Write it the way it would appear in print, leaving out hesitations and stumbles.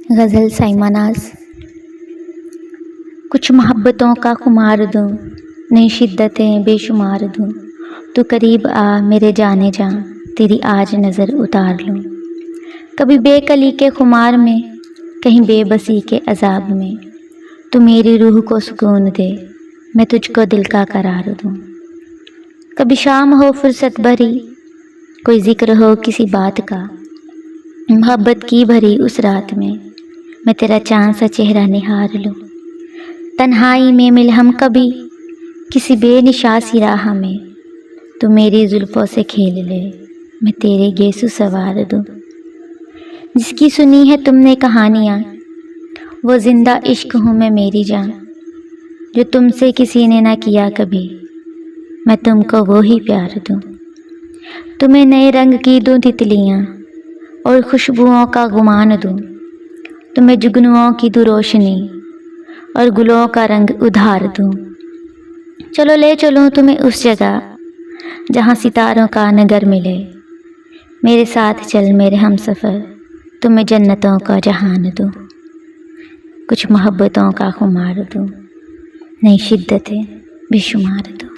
غزل سائمہ ناز۔ کچھ محبتوں کا خمار دوں، نئی شدتیں بے شمار دوں، تو قریب آ میرے جانے جاں، تیری آج نظر اتار لوں۔ کبھی بے کلی کے خمار میں، کہیں بے بسی کے عذاب میں، تو میری روح کو سکون دے، میں تجھ کو دل کا قرار دوں۔ کبھی شام ہو فرصت بھری، کوئی ذکر ہو کسی بات کا، محبت کی بھری اس رات میں تیرا چاند سا چہرہ نہار لوں۔ تنہائی میں مل ہم کبھی کسی بے نشاسی راہ میں، تو میری زلفوں سے کھیل لے، میں تیرے گیسو سوار دوں۔ جس کی سنی ہے تم نے کہانیاں، وہ زندہ عشق ہوں میں میری جان، جو تم سے کسی نے نہ کیا کبھی، میں تم کو وہی پیار دوں۔ تمہیں نئے رنگ کی دوں تتلیاں اور خوشبوؤں کا گمان دوں، تمہیں جگنوؤں کی دوں روشنی اور گلوں کا رنگ ادھار دوں۔ چلو لے چلوں تمہیں اس جگہ جہاں ستاروں کا نگر ملے، میرے ساتھ چل میرے ہم سفر، تمہیں جنتوں کا جہان دوں۔ کچھ محبتوں کا خمار دوں، نئی شدتیں بے شمار دوں۔